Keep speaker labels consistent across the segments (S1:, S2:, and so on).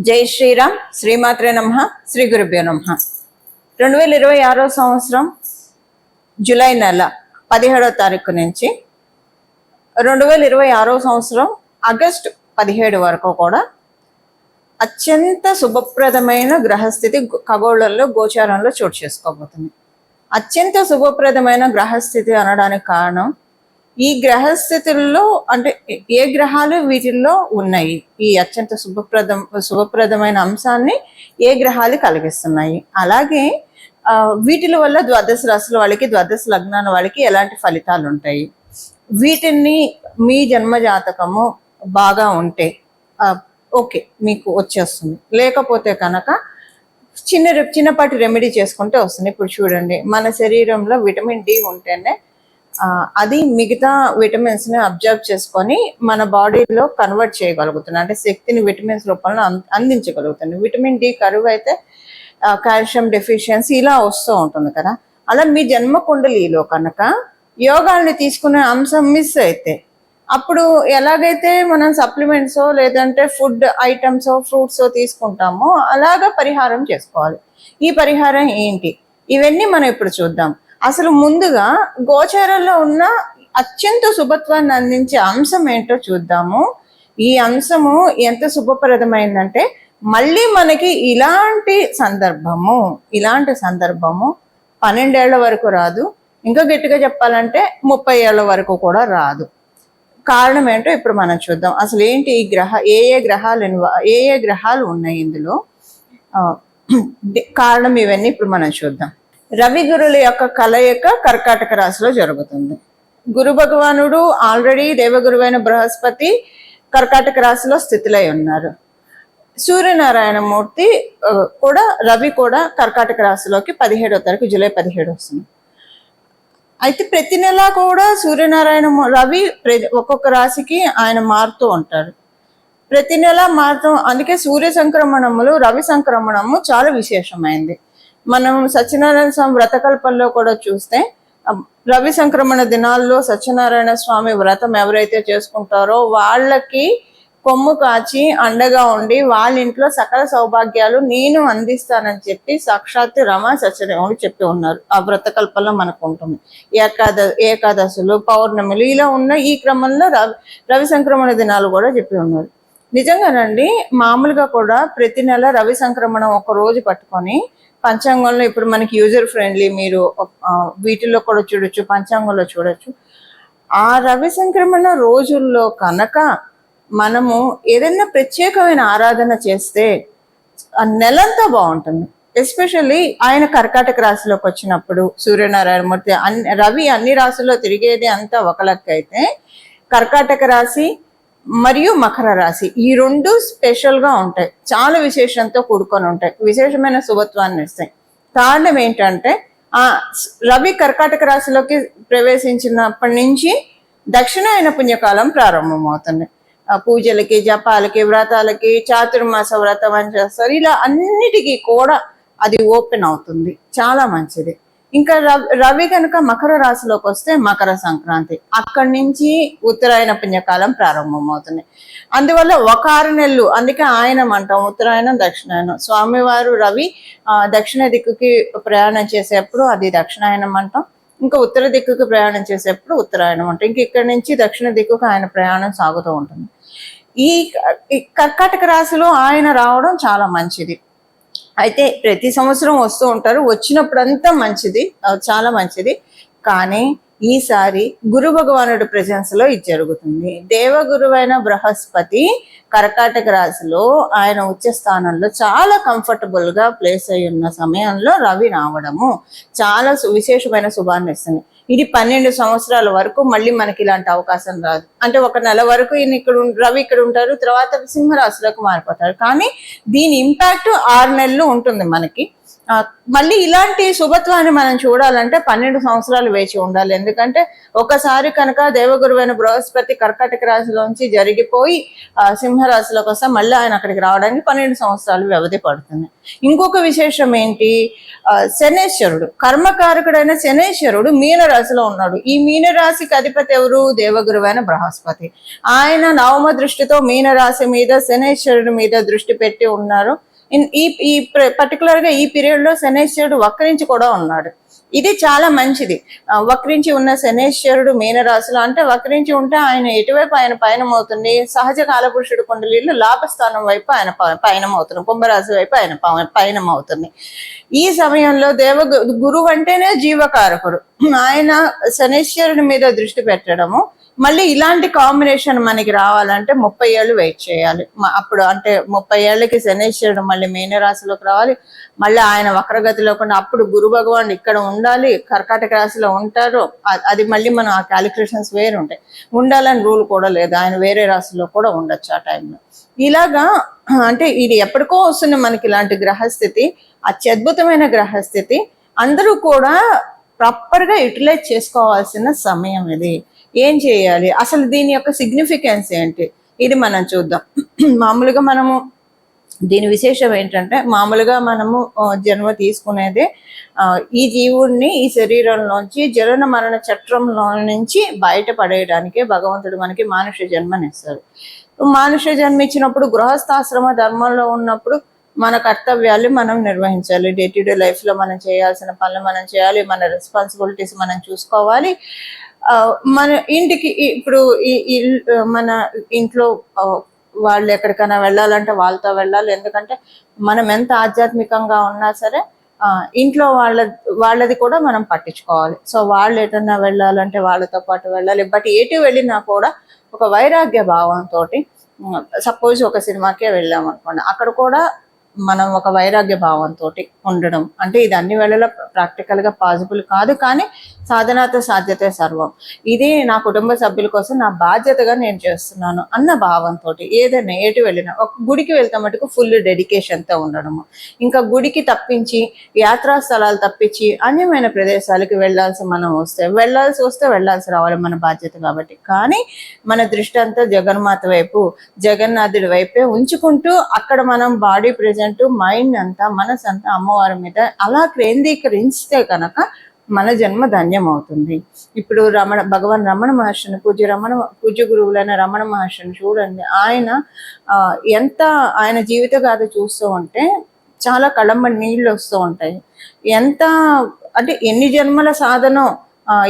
S1: జై శ్రీరామ్. శ్రీమాత్రే నమః. శ్రీ గురుభ్యో నమః. 2026 సంవత్సరం జూలై నెల 17వ తారీఖు నుంచి 2026 సంవత్సరం ఆగస్టు 17 వరకు కూడా అత్యంత శుభప్రదమైన గ్రహస్థితి ఖగోళంలో గోచారంలో చోటు చేసుకోబోతుంది. అత్యంత శుభప్రదమైన గ్రహస్థితి అనడానికి కారణం ఈ గ్రహస్థితుల్లో అంటే ఏ గ్రహాలు వీటిల్లో ఉన్నాయి, ఈ అత్యంత శుభప్రదమైన అంశాన్ని ఏ గ్రహాలు కలిగిస్తున్నాయి, అలాగే వీటిల వల్ల ద్వాదశ రాశుల వాళ్ళకి ద్వాదశ లగ్నాల వాళ్ళకి ఎలాంటి ఫలితాలు ఉంటాయి, వీటిని మీ జన్మ జాతకము బాగా ఉంటే ఓకే మీకు వచ్చేస్తుంది, లేకపోతే కనుక చిన్నపాటి రెమెడీ చేసుకుంటే వస్తుంది. ఇప్పుడు చూడండి, మన శరీరంలో విటమిన్ డి ఉంటేనే అది మిగతా విటమిన్స్ ని అబ్జర్వ్ చేసుకొని మన బాడీలో కన్వర్ట్ చేయగలుగుతుంది, అంటే శక్తిని విటమిన్స్ రూపంలో అందించగలుగుతుంది. విటమిన్ డి కరువు అయితే కాల్షియం డెఫిషియన్సీ ఇలా వస్తూ ఉంటుంది కదా. అలా మీ జన్మ కుండలిలో కనుక యోగాల్ని తీసుకునే అంశం మిస్ అయితే అప్పుడు ఎలాగైతే మనం సప్లిమెంట్సో లేదంటే ఫుడ్ ఐటమ్సో ఫ్రూట్సో తీసుకుంటామో అలాగా పరిహారం చేసుకోవాలి. ఈ పరిహారం ఏంటి, ఇవన్నీ మనం ఇప్పుడు చూద్దాం. అసలు ముందుగా గోచారంలో ఉన్న అత్యంత శుభత్వాన్ని అందించే అంశం ఏంటో చూద్దాము. ఈ అంశము ఎంత శుభప్రదమైందంటే మళ్ళీ మనకి ఇలాంటి సందర్భము 12 ఏళ్ల వరకు రాదు, ఇంకా గట్టిగా చెప్పాలంటే 30 ఏళ్ల వరకు కూడా రాదు. కారణం ఏంటో ఇప్పుడు మనం చూద్దాం. అసలు ఏంటి ఈ ఏ ఏ గ్రహాలు ఉన్నాయి ఇందులో, కారణం ఇవన్నీ ఇప్పుడు మనం చూద్దాం. రవి గురుల యొక్క కలయిక కర్కాటక రాశిలో జరుగుతుంది. గురు భగవానుడు ఆల్రెడీ దేవగురువైన బృహస్పతి కర్కాటక రాశిలో స్థితిలై ఉన్నారు. సూర్యనారాయణమూర్తి కూడా రవి కూడా కర్కాటక రాశిలోకి 17వ తారీఖు జూలై 17 వస్తుంది. అయితే ప్రతి నెల కూడా రవి ఒక్కొక్క రాశికి ఆయన మారుతూ ఉంటారు, ప్రతి నెల మారుతూ. అందుకే సూర్య సంక్రమణములు రవి సంక్రమణము చాలా విశేషమైంది. మనం సత్యనారాయణ స్వామి వ్రతకల్పంలో కూడా చూస్తే రవి సంక్రమణ దినాల్లో సత్యనారాయణ స్వామి వ్రతం ఎవరైతే చేసుకుంటారో వాళ్ళకి కొమ్ము కాచి అండగా ఉండి వాళ్ళ ఇంట్లో సకల సౌభాగ్యాలు నేను అందిస్తానని చెప్పి సాక్షాత్ రమ సత్యదేవుడు చెప్పి ఉన్నారు. ఆ వ్రతకల్పంలో మనకు ఉంటుంది. ఏకాదశులు పౌర్ణమిలు ఇలా ఉన్న ఈ క్రమంలో రవి సంక్రమణ దినాలు కూడా చెప్పి ఉన్నారు. నిజంగానండి, మామూలుగా కూడా ప్రతి నెల రవి సంక్రమణం ఒక రోజు పట్టుకొని పంచాంగంలో ఇప్పుడు మనకి యూజర్ ఫ్రెండ్లీ, మీరు వీటిల్లో కూడా చూడొచ్చు, పంచాంగంలో చూడొచ్చు. ఆ రవి సంక్రమణ రోజుల్లో కనుక మనము ఏదైనా ప్రత్యేకమైన ఆరాధన చేస్తే ఆ నెలంతా బాగుంటుంది. ఎస్పెషల్లీ ఆయన కర్కాటక రాశిలోకి వచ్చినప్పుడు సూర్యనారాయణమూర్తి రవి అన్ని రాశుల్లో తిరిగేది అంతా ఒక లెక్క అయితే కర్కాటక రాశి మరియు మకర రాశి ఈ రెండు స్పెషల్గా ఉంటాయి, చాలా విశేషంతో కూడుకొని ఉంటాయి, విశేషమైన శుభత్వాన్ని ఇస్తాయి. కారణం ఏంటంటే రవి కర్కాటక రాశిలోకి ప్రవేశించినప్పటి నుంచి దక్షిణాయన పుణ్యకాలం ప్రారంభమవుతుంది. పూజలకి, జపాలకి, వ్రతాలకి, చాతుర్మాస వ్రతం అని చేస్తారు. ఇలా అన్నిటికీ కూడా అది ఓపెన్ అవుతుంది, చాలా మంచిది. ఇంకా రవి కనుక మకర రాశిలోకి వస్తే మకర సంక్రాంతి, అక్కడి నుంచి ఉత్తరాయణ పుణ్యకాలం ప్రారంభమవుతుంది. అందువల్ల ఒక 6 నెలలు, అందుకే ఆయనం అంటాం, ఉత్తరాయణం దక్షిణాయనం. స్వామివారు రవి దక్షిణ దిక్కుకి ప్రయాణం చేసేప్పుడు అది దక్షిణాయనం అంటాం, ఇంకా ఉత్తర దిక్కుకి ప్రయాణం చేసేప్పుడు ఉత్తరాయణం అంటాం. ఇంక ఇక్కడి నుంచి దక్షిణ దిక్కుకు ఆయన ప్రయాణం సాగుతూ ఉంటుంది. ఈ కర్కాటక రాశిలో ఆయన రావడం చాలా మంచిది. అయితే ప్రతి సంవత్సరం వస్తూ ఉంటారు, వచ్చినప్పుడంతా మంచిది, చాలా మంచిది. కానీ ఈసారి గురు భగవానుడి ప్రెజెన్స్ లో ఇది జరుగుతుంది. దేవగురువైన బృహస్పతి కర్కాటక రాశిలో ఆయన ఉచ్చ స్థానంలో చాలా కంఫర్టబుల్ గా ప్లేస్ అయి ఉన్న సమయంలో రవి రావడము చాలా విశేషమైన శుభాన్ని ఇస్తుంది. ఇది 12 సంవత్సరాల వరకు మళ్ళీ మనకి ఇలాంటి అవకాశం రాదు. అంటే ఒక నెల వరకు రవి ఇక్కడ ఉంటారు, తర్వాత సింహరాశిలోకి మారిపోతారు. కానీ దీని ఇంపాక్ట్ 6 నెలలు ఉంటుంది మనకి. మళ్ళీ ఇలాంటి శుభత్వాన్ని మనం చూడాలంటే 12 సంవత్సరాలు వేచి ఉండాలి. ఎందుకంటే ఒకసారి కనుక దేవగురువైన బృహస్పతి కర్కాటక రాశిలోంచి జరిగిపోయి సింహరాశిలోకి వస్తే మళ్ళీ ఆయన అక్కడికి రావడానికి 12 సంవత్సరాలు వ్యవధి పడుతుంది. ఇంకొక విశేషం ఏంటి, శనేశ్వరుడు కర్మకారకుడైన శనేశ్వరుడు మీనరాశిలో ఉన్నాడు. ఈ మీనరాశికి అధిపతి ఎవరు, దేవగురువైన బృహస్పతి. ఆయన నవమ దృష్టితో మీనరాశి మీద శనేశ్వరుడి మీద దృష్టి పెట్టి ఉన్నారు. ఈ పర్టికులర్ గా ఈ పీరియడ్ లో శనేశ్వరుడు వక్రించి కూడా ఉన్నాడు. ఇది చాలా మంచిది. వక్రించి ఉన్న శనేశ్వరుడు మీనరాశిలో, అంటే వక్రించి ఉంటే ఆయన ఎటువైపు ఆయన పయనం అవుతుంది, సహజ కాలపురుషుడు కుండలీలు లాభస్థానం వైపు ఆయన పయనం అవుతుంది, కుంభరాశి వైపు ఆయన పయనం అవుతుంది. ఈ సమయంలో గురువు అంటేనే జీవకారకుడు, ఆయన శనేశ్వరుడి మీద దృష్టి పెట్టడము. మళ్ళీ ఇలాంటి కాంబినేషన్ మనకి రావాలంటే 30 ఏళ్ళు వెయిట్ చేయాలి. అప్పుడు అంటే 30 ఏళ్ళకి శనేశ్వరుడు మళ్ళీ మీనరాశిలోకి రావాలి, మళ్ళీ ఆయన వక్రగతిలో కూడా అప్పుడు గురు భగవాన్ ఇక్కడ ఉండాలి, కర్కాటక రాశిలో ఉంటారు. అది మళ్ళీ మనం ఆ క్యాలిక్యులేషన్స్ వేరు ఉంటాయి, ఉండాలని రూల్ కూడా లేదు, ఆయన వేరే రాశిలో కూడా ఉండొచ్చు ఆ టైంలో. ఇలాగా అంటే ఇది ఎప్పటికో వస్తుంది మనకి ఇలాంటి గ్రహస్థితి, అత్యద్భుతమైన గ్రహస్థితి. అందరూ కూడా ప్రాపర్గా యూటిలైజ్ చేసుకోవాల్సిన సమయం ఇది. ఏం చేయాలి, అసలు దీని యొక్క సిగ్నిఫికెన్స్ ఏంటి, ఇది మనం చూద్దాం. మామూలుగా మనము దీని విశేషం ఏంటంటే, మామూలుగా మనము జన్మ తీసుకునేదే ఈ జీవుడిని ఈ శరీరంలోంచి జనన మరణ చట్రంలో నుంచి బయటపడేయడానికే భగవంతుడు మనకి మానుష జన్మనిస్తారు. మానుష జన్మ ఇచ్చినప్పుడు గృహస్థాశ్రమ ధర్మంలో ఉన్నప్పుడు మన కర్తవ్యాలు మనం నిర్వహించాలి. డే టు డే లైఫ్ లో మనం చేయాల్సిన పనులు మనం చేయాలి, మన రెస్పాన్సిబిలిటీస్ మనం చూసుకోవాలి. మన ఇంటికి ఇప్పుడు మన ఇంట్లో వాళ్ళు ఎక్కడికైనా వెళ్ళాలంటే వాళ్ళతో వెళ్ళాలి. ఎందుకంటే మనం ఎంత ఆధ్యాత్మికంగా ఉన్నా సరే ఇంట్లో వాళ్ళది కూడా మనం పట్టించుకోవాలి. సో వాళ్ళు ఎటన్నా వెళ్ళాలంటే వాళ్ళతో పాటు వెళ్ళాలి. బట్ ఎటు వెళ్ళినా కూడా ఒక వైరాగ్య భావంతో, సపోజ్ ఒక సినిమాకే వెళ్ళాం అనుకోండి, అక్కడ కూడా మనం ఒక వైరాగ్య భావంతో ఉండడం. అంటే ఇది అన్ని వేళలా ప్రాక్టికల్ గా పాసిబుల్ కాదు, కానీ సాధనాతో సాధ్యతే సర్వం. ఇది నా కుటుంబ సభ్యుల కోసం నా బాధ్యతగా నేను చేస్తున్నాను అన్న భావంతో ఏదైనా ఎటు వెళ్ళినా, ఒక గుడికి వెళ్తే మటుకు ఫుల్ డెడికేషన్తో ఉండడము. ఇంకా గుడికి తప్పించి యాత్రా స్థలాలు తప్పించి అన్యమైన ప్రదేశాలకి వెళ్ళాల్సి వస్తే వెళ్ళాల్సి రావాలి, మన బాధ్యత కాబట్టి. కానీ మన దృష్టి అంతా జగన్మాత వైపు, జగన్నాథుడి వైపే ఉంచుకుంటూ అక్కడ మనం బాడీ ప్రెజెంట్, మైండ్ అంతా, మనసు అంతా అమ్మవారి మీద అలా కేంద్రీకరించితే కనుక మన జన్మ ధన్యం అవుతుంది. ఇప్పుడు భగవాన్ రమణ మహర్షిని, పూజ్య గురువులైన రమణ మహర్షిని చూడండి. ఆయన జీవిత గాథ చూస్తూ ఉంటే చాలా కళ్ళంబడి నీళ్ళు వస్తూ ఉంటాయి. అంటే ఎన్ని జన్మల సాధనో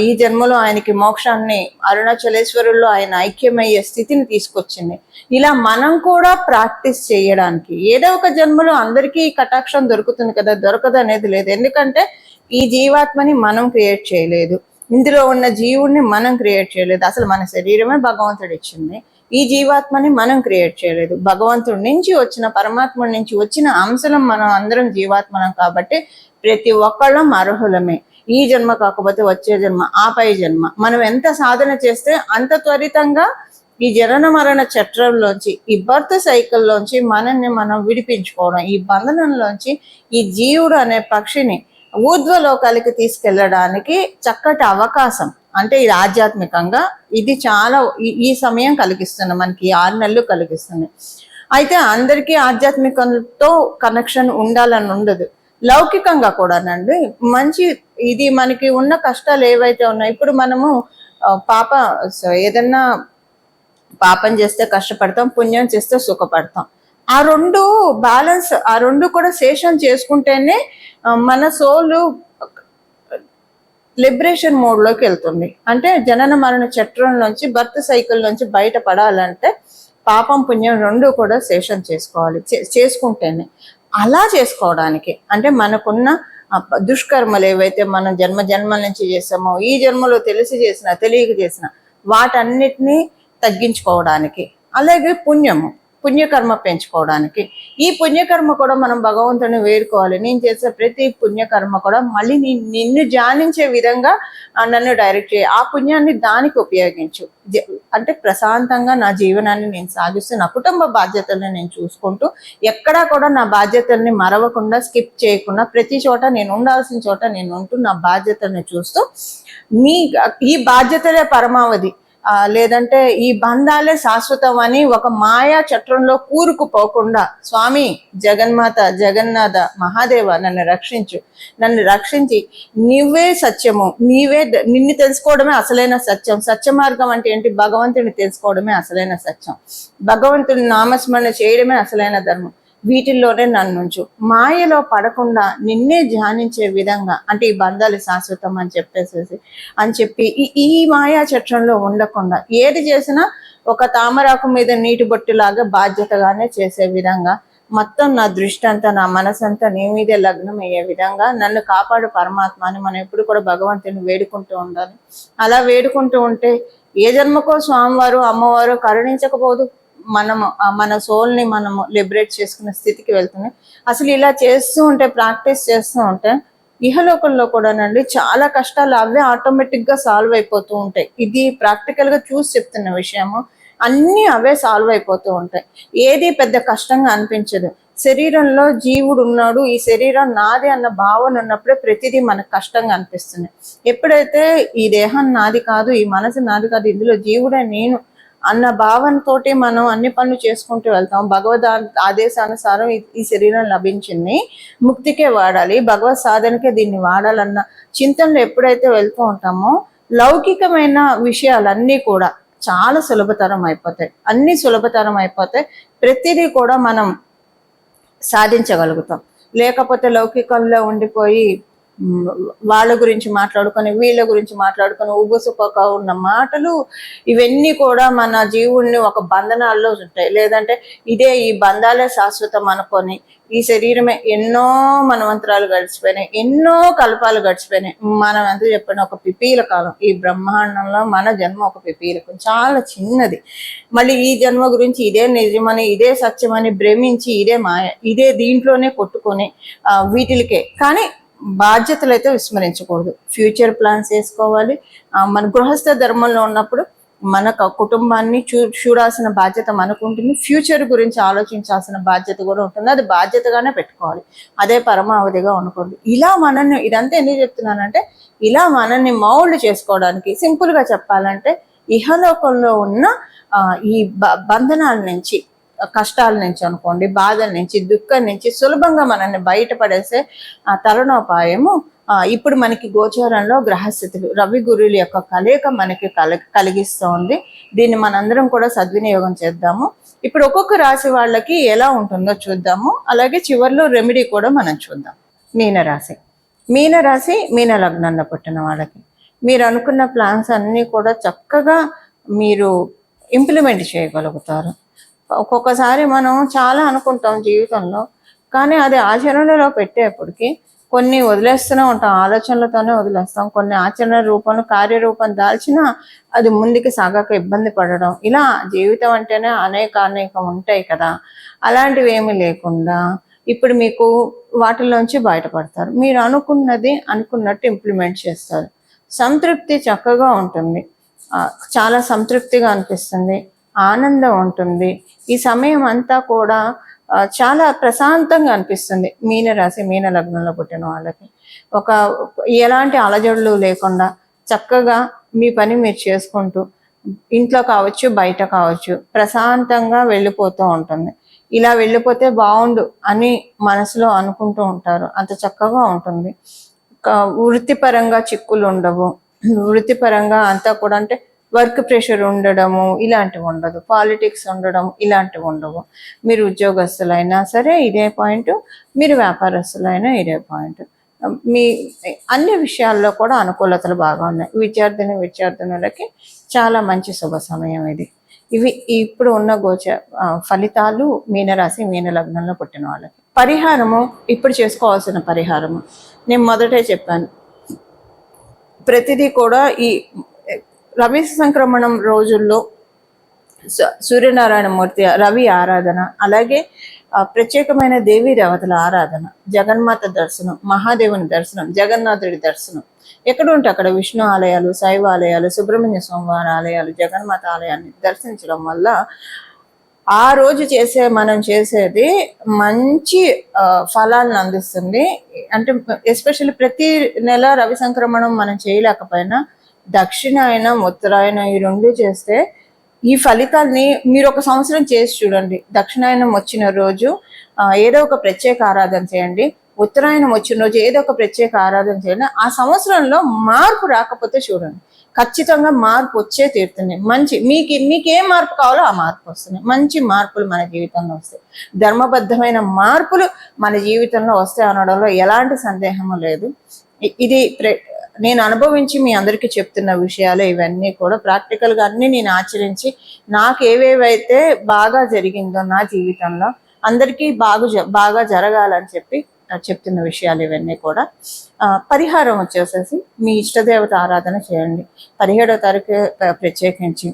S1: ఈ జన్మలో ఆయనకి మోక్షాన్ని, అరుణాచలేశ్వరుల్లో ఆయన ఐక్యమయ్యే స్థితిని తీసుకొచ్చింది. ఇలా మనం కూడా ప్రాక్టీస్ చేయడానికి ఏదో ఒక జన్మలో అందరికీ కటాక్షం దొరుకుతుంది కదా, దొరకదు అనేది లేదు. ఎందుకంటే ఈ జీవాత్మని మనం క్రియేట్ చేయలేదు, ఇందులో ఉన్న జీవుడిని మనం క్రియేట్ చేయలేదు. అసలు మన శరీరమే భగవంతుడు ఇచ్చింది, ఈ జీవాత్మని మనం క్రియేట్ చేయలేదు. భగవంతుడి నుంచి వచ్చిన, పరమాత్ముడి నుంచి వచ్చిన అంశలం మనం అందరం జీవాత్మనం. కాబట్టి ప్రతి ఒక్కళ్ళం అర్హులమే. ఈ జన్మ కాకపోతే వచ్చే జన్మ, ఆపై జన్మ. మనం ఎంత సాధన చేస్తే అంత త్వరితంగా ఈ జనన మరణ చట్రంలోంచి, ఈ బర్త్ సైకిల్లోంచి మనల్ని మనం విడిపించుకోవడం, ఈ బంధనంలోంచి ఈ జీవుడు అనే పక్షిని ఊర్ధ్వలోకాలకి తీసుకెళ్ళడానికి చక్కటి అవకాశం. అంటే ఇది ఆధ్యాత్మికంగా ఇది చాలా ఈ సమయం కలిగిస్తుంది మనకి, 6 నెలలు కలిగిస్తుంది. అయితే అందరికీ ఆధ్యాత్మికంతో కనెక్షన్ ఉండాలని ఉండదు, లౌకికంగా కూడానండి. మంచి ఇది మనకి ఉన్న కష్టాలు ఏవైతే ఉన్నాయో, ఇప్పుడు మనము ఏదన్నా పాపం చేస్తే కష్టపడతాం, పుణ్యం చేస్తే సుఖపడతాం. ఆ రెండు బ్యాలెన్స్, ఆ రెండు కూడా శేషం చేసుకుంటేనే మన సోలు లిబరేషన్ మోడ్లోకి వెళ్తుంది. అంటే జనన మరణ చట్రంలోంచి, బర్త్ సైకిల్ నుంచి బయటపడాలంటే పాపం పుణ్యం రెండు కూడా శేషం చేసుకోవాలి, చేసుకుంటేనే. అలా చేసుకోవడానికి అంటే మనకున్న దుష్కర్మలు ఏవైతే మనం జన్మల నుంచి చేసామో, ఈ జన్మలో తెలిసి చేసిన, తెలియక చేసిన వాటన్నిటినీ తగ్గించుకోవడానికి. అలాగే పుణ్యము, పుణ్యకర్మ పెంచుకోవడానికి. ఈ పుణ్యకర్మ కూడా మనం భగవంతుని వేడుకోవాలి. నేను చేసే ప్రతి పుణ్యకర్మ కూడా మళ్ళీ నిన్ను ధ్యానించే విధంగా నన్ను డైరెక్ట్ చేయి, ఆ పుణ్యాన్ని దానికి ఉపయోగించు. అంటే ప్రశాంతంగా నా జీవనాన్ని నేను సాగిస్తూ నా కుటుంబ బాధ్యతల్ని నేను చూసుకుంటూ ఎక్కడా కూడా నా బాధ్యతల్ని మరవకుండా స్కిప్ చేయకుండా ప్రతి చోట నేను ఉండాల్సిన చోట నేను ఉంటూ నా బాధ్యతల్ని చూస్తూ ఈ బాధ్యతలే పరమావధి, లేదంటే ఈ బంధాలే శాశ్వతం అని ఒక మాయా చట్రంలో కూరుకుపోకుండా స్వామి జగన్మాత జగన్నాథ మహాదేవ నన్ను రక్షించి నువ్వే సత్యము, నిన్ను తెలుసుకోవడమే అసలైన సత్యం. సత్య మార్గం అంటే ఏంటి? భగవంతుని తెలుసుకోవడమే అసలైన సత్యం, భగవంతుని నామస్మరణ చేయడమే అసలైన ధర్మం. వీటిల్లోనే నన్నుంచు, మాయలో పడకుండా నిన్నే ధ్యానించే విధంగా, అంటే ఈ బంధాలు శాశ్వతం అని చెప్పి ఈ మాయా చట్రంలో ఉండకుండా ఏది చేసినా ఒక తామరాకు మీద నీటి బొట్టులాగా బాధ్యతగానే చేసే విధంగా మొత్తం నా దృష్టి అంతా నా మనసంతా నీ మీదే లగ్నం అయ్యే విధంగా నన్ను కాపాడు పరమాత్మ అని మనం ఎప్పుడు కూడా భగవంతుని వేడుకుంటూ ఉండాలి. అలా వేడుకుంటూ ఉంటే ఏ జన్మకో స్వామివారు అమ్మవారు కరుణించకపోదు, మన సోల్ని మనము లిబరేట్ చేసుకునే స్థితికి వెళ్తుంది. అసలు ఇలా చేస్తూ ఉంటే, ప్రాక్టీస్ చేస్తూ ఉంటే ఇహలోకంలో కూడానండి చాలా కష్టాలు అవే ఆటోమేటిక్గా సాల్వ్ అయిపోతూ ఉంటాయి. ఇది ప్రాక్టికల్గా చూసి చెప్తున్న విషయము. అన్నీ అవే సాల్వ్ అయిపోతూ ఉంటాయి, ఏది పెద్ద కష్టంగా అనిపించదు. శరీరంలో జీవుడు ఉన్నాడు, ఈ శరీరం నాది అన్న భావన ఉన్నప్పుడే ప్రతిదీ మనకు కష్టంగా అనిపిస్తుంది. ఎప్పుడైతే ఈ దేహం నాది కాదు, ఈ మనసు నాది కాదు, ఇందులో జీవుడే నేను అన్న భావనతోటి మనం అన్ని పనులు చేసుకుంటూ వెళ్తాం. భగవద్ ఆదేశానుసారం ఈ శరీరం లభించింది, ముక్తికే వాడాలి, భగవత్ సాధనకే దీన్ని వాడాలన్న చింతనలో ఎప్పుడైతే వెళ్తూ ఉంటామో లౌకికమైన విషయాలన్నీ కూడా చాలా సులభతరం అయిపోతాయి. ప్రతిదీ కూడా మనం సాధించగలుగుతాం. లేకపోతే లౌకికంలో ఉండిపోయి వాళ్ళ గురించి మాట్లాడుకొని వీళ్ళ గురించి మాట్లాడుకొని ఉబుసుపక ఉన్న మాటలు ఇవన్నీ కూడా మన జీవుల్ని ఒక బంధనాల్లో ఉంటాయి. లేదంటే ఈ బంధాలే శాశ్వతం అనుకొని ఈ శరీరమే ఎన్నో మనవంతరాలు గడిచిపోయినాయి, ఎన్నో కల్పాలు గడిచిపోయినాయి. మనం ఎంత చెప్పిన ఒక పిపీల కాలం, ఈ బ్రహ్మాండంలో మన జన్మ ఒక పిపీలకం, చాలా చిన్నది. మళ్ళీ ఈ జన్మ గురించి ఇదే నిజమని ఇదే సత్యమని భ్రమించి ఇదే మాయ, ఇదే దీంట్లోనే కొట్టుకొని వీటికే. కానీ బాధ్యతలు అయితే విస్మరించకూడదు. ఫ్యూచర్ ప్లాన్స్ వేసుకోవాలి. మన గృహస్థ ధర్మంలో ఉన్నప్పుడు మన కుటుంబాన్ని చూడాల్సిన బాధ్యత మనకు ఉంటుంది, ఫ్యూచర్ గురించి ఆలోచించాల్సిన బాధ్యత కూడా ఉంటుంది. అది బాధ్యతగానే పెట్టుకోవాలి, అదే పరమావధిగా ఉండకూడదు. ఇలా మనల్ని, ఇదంతా ఎందుకు చెప్తున్నానంటే ఇలా మనల్ని మౌల్డ్ చేసుకోవడానికి, సింపుల్గా చెప్పాలంటే ఇహలోకంలో ఉన్న ఈ బంధనాల నుంచి, కష్టాల నుంచి అనుకోండి, బాధల నుంచి, దుఃఖం నుంచి సులభంగా మనల్ని బయటపడేసే తరుణోపాయము ఇప్పుడు మనకి గోచారంలో గ్రహస్థితులు, రవి గురువుల యొక్క కలయిక మనకి కలిగిస్తోంది. దీన్ని మనందరం కూడా సద్వినియోగం చేద్దాము. ఇప్పుడు ఒక్కొక్క రాశి వాళ్ళకి ఎలా ఉంటుందో చూద్దాము. అలాగే చివరిలో రెమెడీ కూడా మనం చూద్దాం. మీనరాశి మీన లగ్నంలో పుట్టిన వాళ్ళకి మీరు అనుకున్న ప్లాన్స్ అన్నీ కూడా చక్కగా మీరు ఇంప్లిమెంట్ చేయగలుగుతారు. ఒక్కొక్కసారి మనం చాలా అనుకుంటాం జీవితంలో, కానీ అది ఆచరణలో పెట్టేప్పటికి కొన్ని వదిలేస్తూనే ఉంటాం, ఆలోచనలతోనే వదిలేస్తాం. కొన్ని ఆచరణ రూపంలో కార్యరూపం దాల్చినా అది ముందుకు సాగక ఇబ్బంది పడడం, ఇలా జీవితం అంటేనే అనేకం ఉంటాయి కదా. అలాంటివి ఏమీ లేకుండా ఇప్పుడు మీకు వాటిలోంచి బయటపడతారు. మీరు అనుకున్నట్టు ఇంప్లిమెంట్ చేస్తారు. సంతృప్తి చక్కగా ఉంటుంది, చాలా సంతృప్తిగా అనిపిస్తుంది, ఆనందం ఉంటుంది. ఈ సమయం అంతా కూడా చాలా ప్రశాంతంగా అనిపిస్తుంది. మీన లగ్నంలో పుట్టిన వాళ్ళకి ఎలాంటి అలజడులు లేకుండా చక్కగా మీ పని మీరు చేసుకుంటూ ఇంట్లో కావచ్చు బయట కావచ్చు ప్రశాంతంగా వెళ్ళిపోతూ ఉంటుంది. ఇలా వెళ్ళిపోతే బాగుండు అని మనసులో అనుకుంటూ ఉంటారు, అంత చక్కగా ఉంటుంది. వృత్తిపరంగా చిక్కులు ఉండవు, వృత్తిపరంగా అంతా కూడా అంటే వర్క్ ప్రెషర్ ఉండడము ఇలాంటివి ఉండదు, పాలిటిక్స్ ఉండడం ఇలాంటివి ఉండవు. మీరు ఉద్యోగస్తులైనా సరే ఇదే పాయింట్, మీరు వ్యాపారస్తులైనా ఇదే పాయింట్. మీ అన్ని విషయాల్లో కూడా అనుకూలతలు బాగా ఉన్నాయి. విద్యార్థినులకి చాలా మంచి శుభ సమయం ఇది. ఇవి ఇప్పుడు ఉన్న ఫలితాలు మీనరాశి మీన లగ్నంలో పుట్టిన వాళ్ళకి. పరిహారము, ఇప్పుడు చేసుకోవాల్సిన పరిహారము నేను మొదటే చెప్పాను. ప్రతిదీ కూడా ఈ రవి సంక్రమణం రోజుల్లో సూర్యనారాయణ మూర్తి రవి ఆరాధన, అలాగే ప్రత్యేకమైన దేవీ దేవతల ఆరాధన, జగన్మాత దర్శనం, మహాదేవుని దర్శనం, జగన్నాథుడి దర్శనం, ఎక్కడ ఉంటే అక్కడ విష్ణు ఆలయాలు, శైవ ఆలయాలు, సుబ్రహ్మణ్య స్వామివారి ఆలయాలు, జగన్మాత ఆలయాన్ని దర్శించడం వల్ల ఆ రోజు మనం చేసేది మంచి ఫలాలను అందిస్తుంది. అంటే ఎస్పెషల్లీ ప్రతి నెల రవి సంక్రమణం మనం చేయలేకపోయినా దక్షిణాయనం, ఉత్తరాయణం ఈ రెండు చేస్తే ఈ ఫలితాల్ని మీరు ఒక సంవత్సరం చేసి చూడండి. దక్షిణాయనం వచ్చిన రోజు ఏదో ఒక ప్రత్యేక ఆరాధన చేయండి, ఉత్తరాయణం వచ్చిన రోజు ఏదో ఒక ప్రత్యేక ఆరాధన చేయండి. ఆ సంవత్సరంలో మార్పు రాకపోతే చూడండి, ఖచ్చితంగా మార్పు వచ్చే తీరుతుంది. మీకేం మార్పు కావాలో ఆ మార్పు వస్తుంది. మంచి మార్పులు మన జీవితంలో వస్తాయి. ధర్మబద్ధమైన మార్పులు మన జీవితంలో వస్తాయి అనడంలో ఎలాంటి సందేహము లేదు. ఇది నేను అనుభవించి మీ అందరికీ చెప్తున్న విషయాలు ఇవన్నీ కూడా ప్రాక్టికల్గా అన్ని నేను ఆచరించి నాకు ఏవేవైతే బాగా జరిగిందో నా జీవితంలో అందరికీ బాగా జరగాలని చెప్తున్న విషయాలు ఇవన్నీ కూడా. పరిహారం వచ్చేసేసి మీ ఇష్టదేవత ఆరాధన చేయండి. 17వ తారీఖు ప్రత్యేకించి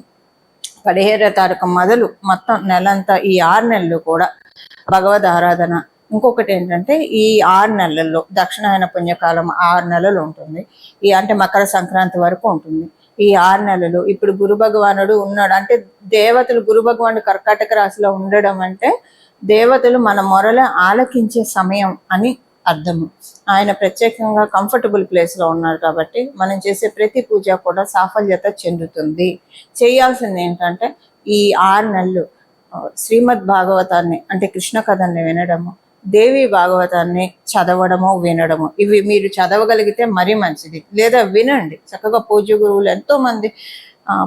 S1: 17వ తారీఖు మొదలు మొత్తం నెలంతా ఈ 6 నెలలు కూడా భగవద్ ఆరాధన. ఇంకొకటి ఏంటంటే ఈ 6 నెలల్లో దక్షిణాయన పుణ్యకాలం 6 నెలలు ఉంటుంది. అంటే మకర సంక్రాంతి వరకు ఉంటుంది. ఈ 6 నెలలు ఇప్పుడు గురు భగవానుడు ఉన్నాడు అంటే దేవతలు, గురు భగవానుడు కర్కాటక రాశిలో ఉండడం అంటే దేవతలు మన మొరల ఆలకించే సమయం అని అర్థము. ఆయన ప్రత్యేకంగా కంఫర్టబుల్ ప్లేస్లో ఉన్నారు కాబట్టి మనం చేసే ప్రతి పూజ కూడా సాఫల్యత చెందుతుంది. చేయాల్సింది ఏంటంటే ఈ 6 నెలలు శ్రీమద్ భాగవతాన్ని అంటే కృష్ణ కథల్ని వినడము, దేవి భాగవతాన్ని చదవడము, వినడము. ఇవి మీరు చదవగలిగితే మరీ మంచిది. లేదా వినండి. చక్కగా పూజ్య గురువులు ఎంతో మంది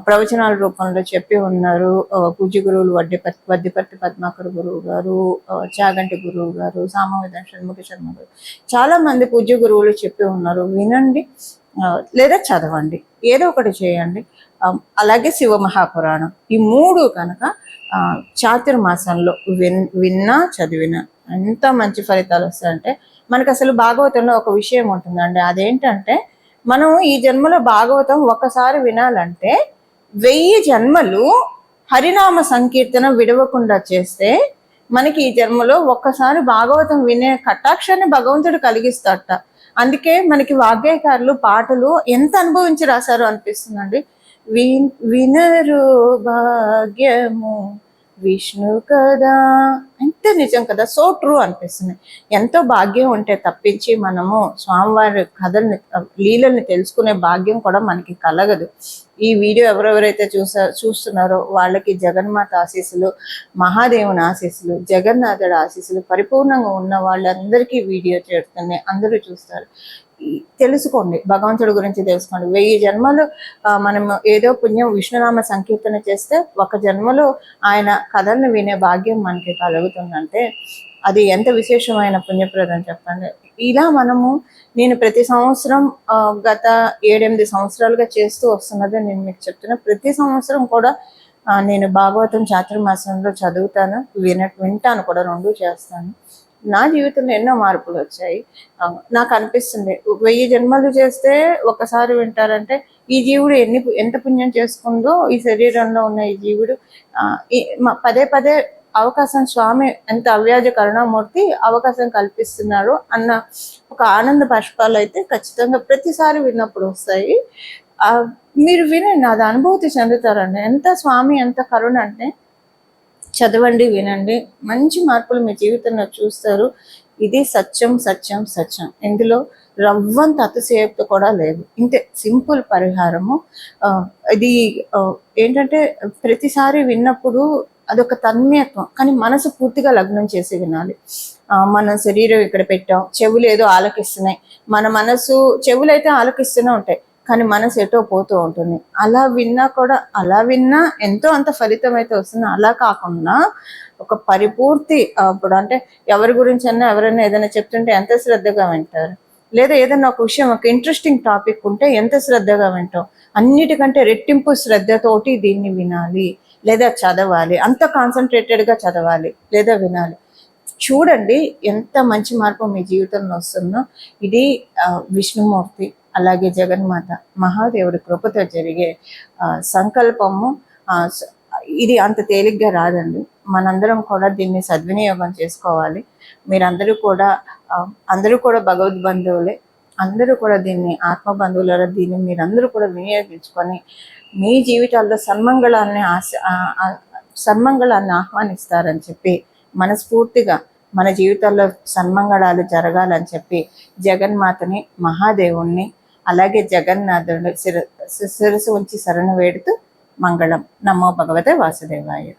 S1: ప్రవచనాల రూపంలో చెప్పి ఉన్నారు. పూజ్య గురువులు వడ్డిపర్తి పద్మాకర్ గురువు గారు, చాగంటి గురువు గారు, సామవేద షణ్ముఖ శర్మ గారు, చాలా మంది పూజ్య గురువులు చెప్పి ఉన్నారు. వినండి లేదా చదవండి, ఏదో ఒకటి చేయండి. అలాగే శివ మహాపురాణం, ఈ 3 కనుక చాతుర్మాసంలో విన్నా చదివినా ఎంత మంచి ఫలితాలు వస్తాయంటే మనకు అసలు భాగవతంలో ఒక విషయం ఉంటుందండి. అదేంటంటే మనం ఈ జన్మలో భాగవతం ఒకసారి వినాలంటే 1000 జన్మలు హరినామ సంకీర్తన విడవకుండా చేస్తే మనకి ఈ జన్మలో ఒక్కసారి భాగవతం వినే కటాక్షాన్ని భగవంతుడు కలిగిస్తాడట. అందుకే మనకి వాగ్గేయకారులు పాటలు ఎంత అనుభవించి రాశారు అనిపిస్తుందండి. వినరు భాగ్యము విష్ణు కదా, ఎంత నిజం కదా, సో ట్రూ అనిపిస్తుంది. ఎంతో భాగ్యం ఉంటే తప్పించి మనము స్వామివారి కథల్ని, లీలల్ని తెలుసుకునే భాగ్యం కూడా మనకి కలగదు. ఈ వీడియో ఎవరెవరైతే చూస్తున్నారో వాళ్ళకి జగన్మాత ఆశీస్సులు, మహాదేవుని ఆశీస్సులు, జగన్నాథుడి ఆశీస్సులు పరిపూర్ణంగా ఉన్న వాళ్ళందరికీ వీడియో చేరుతుంది. అందరూ చూస్తారు. తెలుసుకోండి, భగవంతుడి గురించి తెలుసుకోండి. 1000 జన్మలు మనం ఏదో పుణ్యం విష్ణునామ సంకీర్తన చేస్తే ఒక జన్మలో ఆయన కథల్ని వినే భాగ్యం మనకి కలుగుతుందంటే అది ఎంత విశేషమైన పుణ్యప్రదం చెప్పండి. ఇలా నేను ప్రతి సంవత్సరం గత 7-8 సంవత్సరాలుగా చేస్తూ వస్తున్నది నేను మీకు చెప్తున్నా. ప్రతి సంవత్సరం కూడా నేను భాగవతం చాతుర్మాసంలో చదువుతాను, వింటాను కూడా, 2 చేస్తాను. నా జీవితంలో ఎన్నో మార్పులు వచ్చాయి. నాకు అనిపిస్తుంది 1000 జన్మలు చేస్తే ఒకసారి వింటారంటే ఈ జీవుడు ఎంత పుణ్యం చేసుకుందో, ఈ శరీరంలో ఉన్న ఈ జీవుడు పదే అవకాశం, స్వామి ఎంత అవ్యాజ కరుణామూర్తి అవకాశం కల్పిస్తున్నారు అన్న ఒక ఆనంద బాష్పాలు అయితే ఖచ్చితంగా ప్రతిసారి విన్నప్పుడు వస్తాయి. మీరు వినండి, అది అనుభూతి చెందుతారండి. ఎంత స్వామి ఎంత కరుణ అంటే చదవండి, వినండి, మంచి మార్పులు మీ జీవితంలో చూస్తారు. ఇది సత్యం సత్యం సత్యం. ఇందులో రవ్వంత అతిశయోక్తి కూడా లేదు. ఇంతే సింపుల్ పరిహారము. ఇది ఏంటంటే ప్రతిసారి విన్నప్పుడు అదొక తన్మయత్వం, కానీ మనసు పూర్తిగా లగ్నం చేసి వినాలి. మన శరీరం ఇక్కడ పెట్టాం, చెవులు ఏదో ఆలకిస్తున్నాయి, మన మనసు చెవులైతే ఆలకిస్తూనే ఉంటాయి కానీ మనసు ఎటో పోతూ ఉంటుంది. అలా విన్నా ఎంతో అంత ఫలితం అయితే వస్తుంది. అలా కాకుండా ఒక పరిపూర్తి, ఇప్పుడు అంటే ఎవరి గురించి ఎవరైనా ఏదైనా చెప్తుంటే ఎంత శ్రద్ధగా వింటారు, లేదా ఏదైనా ఒక విషయం, ఒక ఇంట్రెస్టింగ్ టాపిక్ ఉంటే ఎంత శ్రద్ధగా వింటాం. అన్నిటికంటే రెట్టింపు శ్రద్ధతోటి దీన్ని వినాలి లేదా చదవాలి, అంత కాన్సన్ట్రేటెడ్గా చదవాలి లేదా వినాలి. చూడండి ఎంత మంచి మార్పు మీ జీవితంలో వస్తుందో. ఇది విష్ణుమూర్తి అలాగే జగన్మాత మహాదేవుడి కృపతో జరిగే సంకల్పము. ఇది అంత తేలిగ్గా రాదండి. మనందరం కూడా దీన్ని సద్వినియోగం చేసుకోవాలి. మీరందరూ కూడా అందరూ కూడా భగవద్ బంధువులే. అందరూ కూడా దీన్ని ఆత్మ బంధువుల దీన్ని మీరందరూ కూడా వినియోగించుకొని మీ జీవితాల్లో సన్మంగళాన్ని ఆహ్వానిస్తారని చెప్పి మనస్ఫూర్తిగా మన జీవితాల్లో సన్మంగళాలు జరగాలని చెప్పి జగన్మాతని, మహాదేవుణ్ణి, అలాగే జగన్నాథుని శిరస్సు ఉంచి శరణు వేడుతూ మంగళం. నమో భగవతే వాసుదేవాయ.